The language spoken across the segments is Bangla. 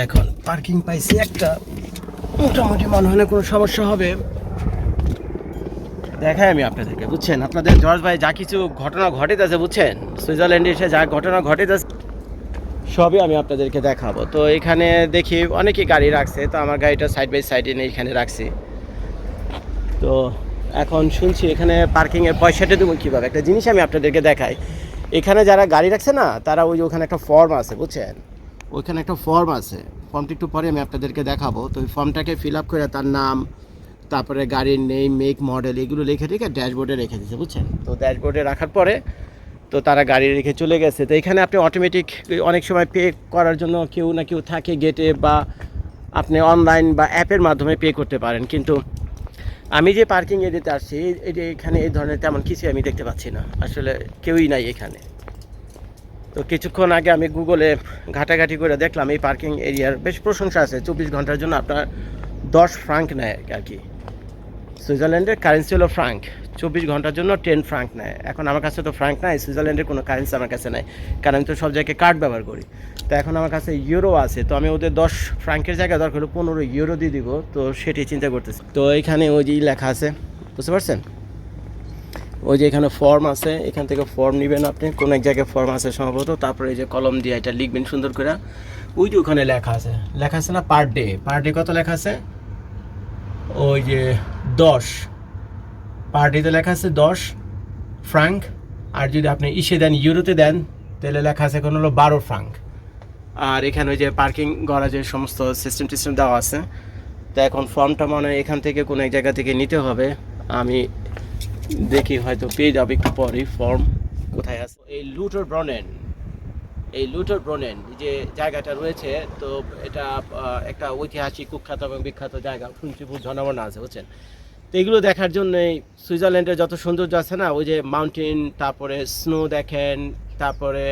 এখন পার্কিং পাইছি একটা, মোটামুটি মনে হয় না কোনো সমস্যা হবে। দেখাই আমি আপনাদেরকে, বুঝছেন, আপনাদের জর্জ ভাই যা কিছু ঘটনা ঘটেছে, বুঝছেন, সুইজারল্যান্ডে এসে যা ঘটনা ঘটেছে সবই আমি আপনাদেরকে দেখাবো। তো এখানে দেখি অনেকেই গাড়ি রাখছে, তো আমার গাড়িটা সাইড বাই সাইড এনে এখানে রাখছি। তো এখন শুনছি এখানে পার্কিংয়ের পয়সাটা দেবো কীভাবে, একটা জিনিস আমি আপনাদেরকে দেখাই। এখানে যারা গাড়ি রাখছে না, তারা ওই যে ওখানে একটা ফর্ম আছে, বুঝছেন, ওইখানে একটা ফর্ম আছে, ফর্মটি একটু পরে আমি আপনাদেরকে দেখাবো। তো ওই ফর্মটাকে ফিল আপ করে তার নাম, তারপরে গাড়ির নেম, মেক, মডেল এগুলো লিখে রেখে ড্যাশবোর্ডে রেখে দিয়েছে, বুঝছেন। তো ড্যাশবোর্ডে রাখার পরে তো তারা গাড়ি রেখে চলে গেছে। তো এখানে আপনি অটোমেটিক অনেক সময় পে করার জন্য কেউ না কেউ থাকে গেটে, বা আপনি অনলাইন বা অ্যাপের মাধ্যমে পে করতে পারেন। কিন্তু আমি যে পার্কিং এরিয়াতে আসছি, এখানে এই ধরনের তেমন কিছু আমি দেখতে পাচ্ছি না, আসলে কেউই নাই এখানে। তো কিছুক্ষণ আগে আমি গুগলে ঘাটাঘাটি করে দেখলাম এই পার্কিং এরিয়ার বেশ প্রশংসা আছে। 24 ঘন্টার জন্য আপনার 10 ফ্রাঙ্ক নেয় আর কি। সুইজারল্যান্ডের কারেন্সি হলো ফ্রাঙ্ক, 24 ঘন্টার জন্য 10 ফ্রাঙ্ক নেয়। এখন আমার কাছে তো ফ্রাঙ্ক নাই, সুইজারল্যান্ডের কোনো কারেন্সি আমার কাছে নাই, কারণ আমি তো সব জায়গায় কার্ড ব্যবহার করি। তো এখন আমার কাছে ইউরো আছে, তো আমি ওদের 10 ফ্রাঙ্কের জায়গায় দরকার হলো 15 ইউরো দিয়ে দিব। তো সেটি চিন্তা করতেছি। তো এখানে ওই যে লেখা আছে, বুঝতে পারছেন, ওই যে এখানে ফর্ম আছে, এখান থেকে ফর্ম নেবেন আপনি, কোন এক জায়গায় ফর্ম আছে সম্ভবত। তারপরে এই যে কলম দিয়ে এটা লিখবেন সুন্দর করে। ওই যে ওখানে লেখা আছে না, পার ডে কত লেখা আছে, ওই যে 10 পার ডেতে লেখা আছে 10 ফ্রাঙ্ক। আর যদি আপনি ইসে দেন, ইউরোতে দেন, তাহলে লেখা আছে কোনো হলো 12 ফ্রাঙ্ক। আর এখানে ওই যে পার্কিং গরাজের সমস্ত সিস্টেম দেওয়া আছে। তো এখন ফর্মটা মনে হয় এখান থেকে কোনো এক জায়গা থেকে নিতে হবে, আমি দেখি হয়তো পেয়ে যাবে একটু পরে ফর্ম কোথায় আছে। এই লুটার ব্রনেন যে জায়গাটা রয়েছে, তো এটা একটা ঐতিহাসিক কুখ্যাত এবং বিখ্যাত জায়গা, শুনছি বহু জনগণ আছে, বুঝছেন। তো এগুলো দেখার জন্যই সুইজারল্যান্ডের যত সৌন্দর্য আছে না, ওই যে মাউন্টেন, তারপরে স্নো দেখেন, তারপরে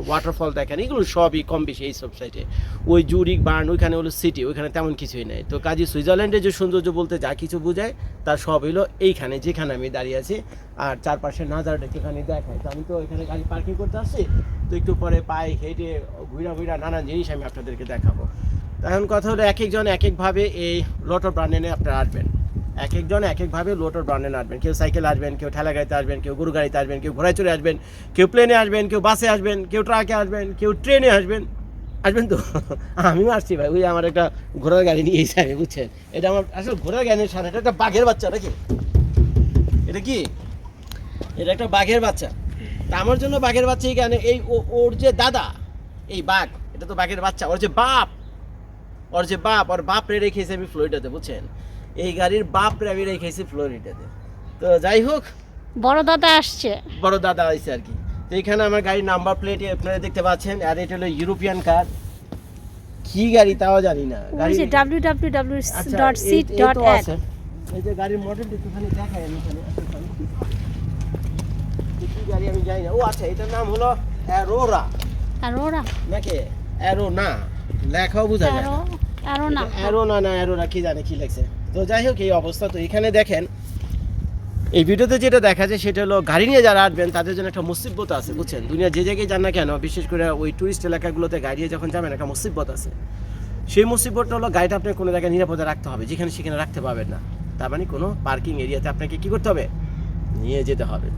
ওয়াটারফল দেখেন, এগুলো সবই কম বেশি এই সব সাইডে। ওই জুরিক বার্ন ওইখানে হলো সিটি, ওইখানে তেমন কিছুই নেই। তো কাজী সুইজারল্যান্ডের যে সৌন্দর্য বলতে যা কিছু বোঝায় তার সব হলো এইখানে, যেখানে আমি দাঁড়িয়ে আছি। আর চারপাশের নাজারটা যেখানে দেখায়। তো আমি তো এখানে গাড়ি পার্কিং করতে আসছি, তো একটু পরে পায়ে হেঁটে ঘুরা নানান জিনিস আমি আপনাদেরকে দেখাবো। তো এখন কথা হলো, এক একজন এক একভাবে এই লটার ব্রান্ডেনে আপনারা আসবেন, এক একজন এক একভাবে লোটার ব্রান্ডেন আসবেন। কেউ সাইকেল আসবেন, কেউ ঠেলা গাড়িতে আসবেন, কেউ গরু গাড়িতে আসবেন, কেউ ঘোড়ায় চড়ে আসবেন, কেউ প্লেনে আসবেন, কেউ বাসে আসবেন, কেউ ট্রাকে আসবেন, কেউ ট্রেনে আসবেন তো আমিও আসছি ভাই, ওই আমার একটা ঘোড়ার গাড়ি নিয়ে এসে আমি, বুঝছেন। এটা আমার আসলে ঘোড়ার গাড়ির সাথে এটা একটা বাঘের বাচ্চা নাকি, এটা কি, এটা একটা বাঘের বাচ্চা। তা আমার জন্য বাঘের বাচ্চা এই গানে, এই ওর যে দাদা, এই বাঘ, এটা তো বাঘের বাচ্চা, ওর বাপ রেখেছে আমি ফ্লোরিডাতে, বুঝছেন। এই গাড়ির বাপ আমি রেখেছি ফ্লোরিডাতে। তো যাই হোক, বড় দাদা আসছে আর কি। তো এখানে আমার গাড়ির নাম্বার প্লেট আপনারা দেখতে পাচ্ছেন, আর এটা হলো ইউরোপিয়ান কার, কি গাড়ি তাও জানি না, গাড়ি www.seat.at। এই যে গাড়ির মডেলটা একটুখানি দেখাই আমি এখানে, কি গাড়ি আমি জানি না। ও আচ্ছা, এটার নাম হলো অ্যারোরা নাকি অ্যারোনা, লেখাও বোঝা যায় না, অ্যারোনা কি জানে কি লেখছে। তো যাই হোক, এই অবস্থা। তো এখানে দেখেন, এই ভিডিওতে যেটা দেখা যায় সেটা হলো গাড়ি নিয়ে যারা আসবেন তাদের জন্য একটা মুসিবত আছে, বুঝছেন। দুনিয়া যে জায়গায় যান না কেন, বিশেষ করে ওই টুরিস্ট এলাকাগুলোতে গাড়ি নিয়ে যখন যাবেন, একটা মুসিবত আছে। সেই মুসিবতটা হলো গাড়িটা আপনার কোনো জায়গায় নিরাপদে রাখতে হবে, যেখানে সেখানে রাখতে পারবেন না। তার মানে কোনো পার্কিং এরিয়াতে আপনাকে কী করতে হবে, নিয়ে যেতে হবে।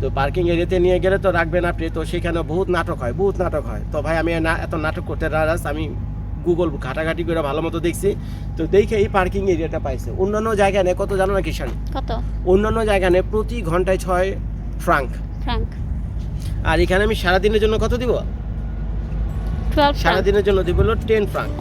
তো পার্কিং এরিয়াতে নিয়ে গেলে তো রাখবেন আপনি, তো সেখানে বহুত নাটক হয়। তো ভাই আমি এত নাটক করতে নারাজ। আমি গুগল ঘাটাঘাটি করে ভালো মতো দেখছি, তো দেখে এই পার্কিং এরিয়াটা পাইছে। অন্যান্য জায়গায় নেই কত জানো না কিষান, কত? অন্যান্য জায়গায় নেই প্রতি ঘন্টায় 6 ফ্রাঙ্ক। আর এখানে আমি সারাদিনের জন্য কত দিব, 12 সারাদিনের জন্য দিব হলো 10 ফ্রাঙ্ক।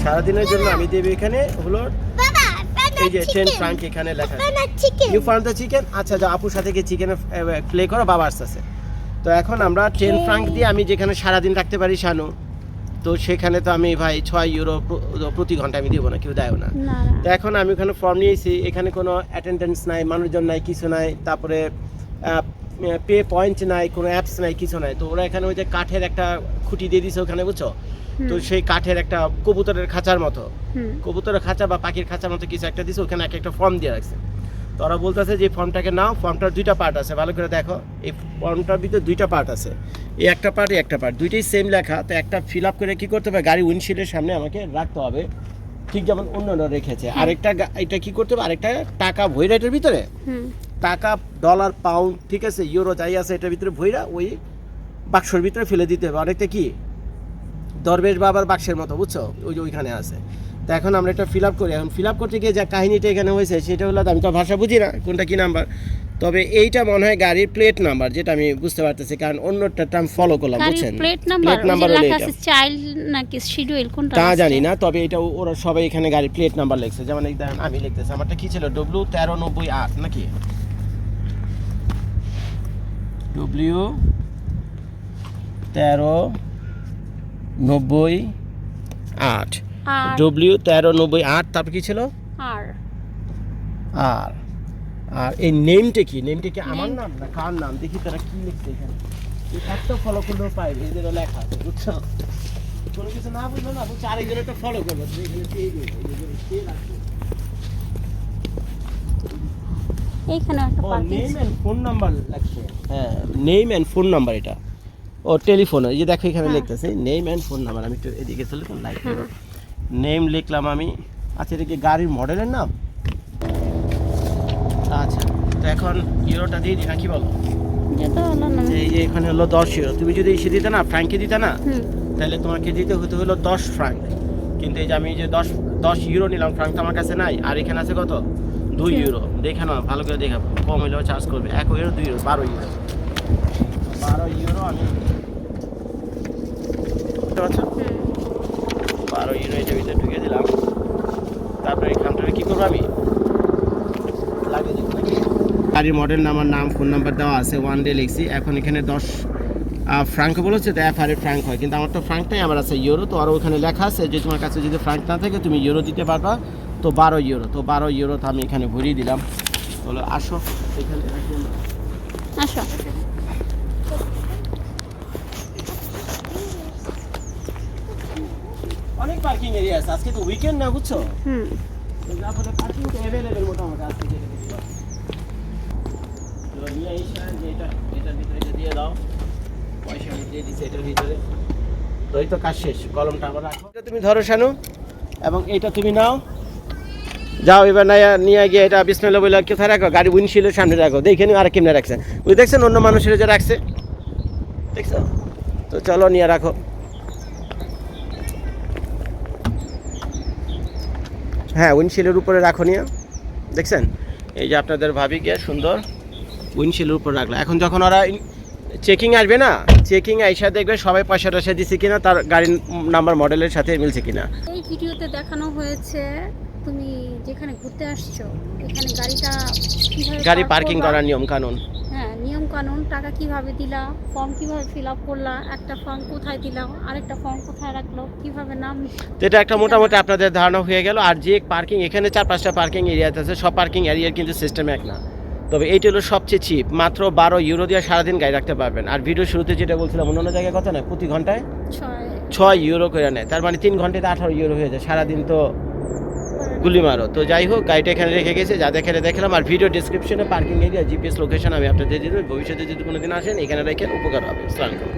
সারাদিনের জন্য আমি দেব এখানে হলো এই যে 10 ফ্রাঙ্ক এখানে লেখা আছে। You found the chicken. আচ্ছা, যাও আপুর সাথে গিয়ে চিকেনে প্লে করো, বাবা আসতেছে। তো এখন আমরা 10 ফ্রাঙ্ক দিয়ে আমি যেখানে সারাদিন রাখতে পারি শানু, তো সেখানে তো আমি ভাই 6 ইউরো প্রতি ঘন্টা আমি দেবো না, কেউ দেয় না। না তো এখন আমি ওখানে ফর্ম নিয়েছি, এখানে কোনো অ্যাটেন্ডেন্স নাই, মানুষজন নাই, কিছু নাই, তারপরে পে পয়েন্ট নাই, কোনো অ্যাপস নাই, কিছু নাই। তো ওরা এখানে ওই যে কাঠের একটা খুঁটি দিয়ে দিছে ওখানে, বুঝছো? তো সেই কাঠের একটা কবুতরের খাঁচার মতো, কবুতরের খাঁচা বা পাখির খাঁচার মতো কিছু একটা দিছে, ওখানে একটা ফর্ম দিয়ে রাখছে। তো ওরা বলতেছে যে ফর্মটাকে নাও, ফর্মটার 2টা পার্ট আছে, ভালো করে দেখো, এই ফর্মটার ভিতরে 2টা পার্ট আছে, এই একটা পার্ট এই একটা পার্ট, দুইটাই সেম লেখা। তো একটা ফিল আপ করে কী করতে হবে, গাড়ি উইন্ডশিল্ডের সামনে আমাকে রাখতে হবে, ঠিক যেমন অন্যান্য রেখেছে। আরেকটা এটা কী করতে হবে, আরেকটা টাকা ভইরা এটার ভিতরে, টাকা, ডলার, পাউন্ড, ঠিক আছে, ইউরো যাই আছে এটার ভিতরে ভইরা ওই বাক্সর ভিতরে ফেলে দিতে হবে। অনেকটা কি দরবেশ বাবার বাক্সের মতো, বুঝছো, ওই যে ওইখানে আছে। তো এখন আমরা এটা ফিল আপ করি। এখন ফিল আপ করতে গিয়ে যা কাহিনিটা এখানে হয়েছে সেটা হলো, আমি তো ভাষা বুঝি না কোনটা কী নাম্বার, তবে এইটা মনে হয় গাড়ির প্লেট নাম্বার, যেটা আমি বুঝতে পারতেছি, কারণ অন্যটা আমি ফলো করলাম, বুঝছেন। প্লেট নাম্বার হলো লেখা এটা, আছে চাইল্ড নাকি শিডিউল কোনটা তা আছে? জানি না, তবে এটা ওরা সবাই এখানে গাড়ির প্লেট নাম্বার লিখছে। যেমন এই দেখেন আমি লিখতেছি, আমারটা কি ছিল, W1398 নাকি W1398, আর W1398, তারপর কি ছিল আর আর আর এই নেমটা কি, নেমটা কি আমার Name? নাম না কার নাম, দেখি তারা কি লিখছে এখানে। এই একটা ফলো করলেও পাইবে, এদের লেখা আছে, বুঝছো। কোনো কিছু না বুঝলো না, বুঝছো, আরেকজন একটা ফলো করবো, এখানে পেয়ে যাবে, কে রাখবে। এইখানে একটা ও parking name and phone number লাগছে, হ্যাঁ নেম এন্ড ফোন নাম্বার, এটা ও টেলিফোন, এই যে দেখো এখানে লিখতেছে নেম এন্ড ফোন নাম্বার। আমি একটু এদিকে চলে লাইক নেম লিখলাম আমি। আচ্ছা, এটা কি গাড়ির মডেলের নাম? আচ্ছা, তো এখন ইউরোটা দিয়ে দিই নাকি বলো? যেটা হলো না। এই যে এখানে হলো 10 ইউরো, তুমি যদি এসে দিতে না, ফ্রাঙ্কে দিতে না, তাহলে তোমাকে দিতে হতে হলো 10 ফ্রাঙ্ক। কিন্তু এই যে আমি যে 10 ইউরো নিলাম, ফ্রাঙ্ক তো আমার কাছে নাই, আর এখানে আছে কত, 2 ইউরো। দেখে নাও, ভালো করে দেখাবো, কম হলেও চার্জ করবে। 1 ইউরো 2 ইউরো 12 ইউরো, 12 ইউরো আমি বুঝতে পারছো, 12 ইউরো এটার ভিতরে ঢুকে দিলাম। তারপরে এখানটারে কী করবো, আমি লাগিয়ে দেবো নাকি। গাড়ির মডেল নাম্বার, নাম, ফোন নাম্বার দেওয়া আছে, 1 ডে লিখছি। এখন এখানে 10 ফ্রাঙ্ক বলেছে, তো FR ফ্রাঙ্ক হয়, কিন্তু আমার তো ফ্রাঙ্কটাই আমার আছে ইউরো। তো আরও ওখানে লেখা আছে যে তোমার কাছে যদি ফ্রাঙ্ক না থাকে তুমি ইউরো দিতে পারবা, তো 12 ইউরো। তো 12 ইউরো তো আমি এখানে ভরিয়ে দিলাম। বলো আসো এখানে, আসো। অনেক পার্কিং এরিয়া আছে, আজকে তো উইকেন্ড না, বুঝছো, হুম তারপরে পার্কিং তো অ্যাভেলেবেল মোটামুটি আজকে যেটা দেখতে পাচ্ছি। তো নিয়ে এসে যে এটার ভিতরে এটা দিয়ে দাও, পয়সা আমি দিয়ে দিচ্ছি এটার ভিতরে। তো এই তো কাজ শেষ, কলমটা আবার রাখো, এটা তুমি ধরো শানু, এবং এইটা তুমি নাও, যাও এবার নিয়ে গিয়ে এটা বিসমিল্লাহ বলে কোথায় রাখো, গাড়ি উইন্ডশিল্ডের সামনে রাখো। দেখে নিও আর কেমনে রাখছে, ওই দেখছেন অন্য মানুষের যে রাখছে, দেখছো। তো চলো নিয়ে রাখো। হ্যাঁ, উইন্ডশিল্ডের উপরে রাখো নিয়ে, দেখছেন এই যে আপনাদের ভাবি গিয়ে সুন্দর উইন্ডশিল্ডের উপর রাখলো। এখন যখন ওরা চেকিং আসবে না, চেকিং আইসা দেখবে সবাই পয়সা টয়সা দিচ্ছে কিনা, তার গাড়ির নাম্বার মডেলের সাথে মিলছে কিনা। এই ভিডিওতে দেখানো হয়েছে তুমি যেখানে ঘুরতে আসছো এখানে গাড়িটা কিভাবে গাড়ি park পার্কিং করবা। করার নিয়ম কানুন, হ্যাঁ, নিয়ম কানুন, টাকা কিভাবে দিলা, ফর্ম কিভাবে ফিল আপ করলা, একটা ফর্ম কোথায় দিলাম, আরেকটা ফর্ম কোথায় রাখলো, কিভাবে নাম। তো এটা একটা মোটামুটি আপনাদের ধারণা হয়ে গেল। আর যে পার্কিং এখানে 4-5টা পার্কিং এরিয়াতে আছে, সব পার্কিং এরিয়ার কিন্তু সিস্টেম এক না, তবে এইটা হলো সবচেয়ে চিপ, মাত্র 12 ইউরো দিয়ে সারাদিন গাড়ি রাখতে পারবেন। আর ভিডিও শুরুতে যেটা বলছিলাম, অন্য জায়গায় কথা না, প্রতি ঘন্টায় 6 ইউরো করে নেয়, তার মানে 3 ঘন্টাতে 18 ইউরো হয়ে যায়, সারাদিন তো গুলি মারো। তো যাই হোক, গাড়িটা এখানে রেখে গেছে, যা দেখে দেখলাম। আর ভিডিও ডিসক্রিপশনে পার্কিং এরিয়া জিপিএস লোকেশন আমি আপনাদের দিয়ে দেবো, ভবিষ্যতে যদি কোনোদিন আসেন এখানে রেখে উপকার হবে। আসসালামু আলাইকুম।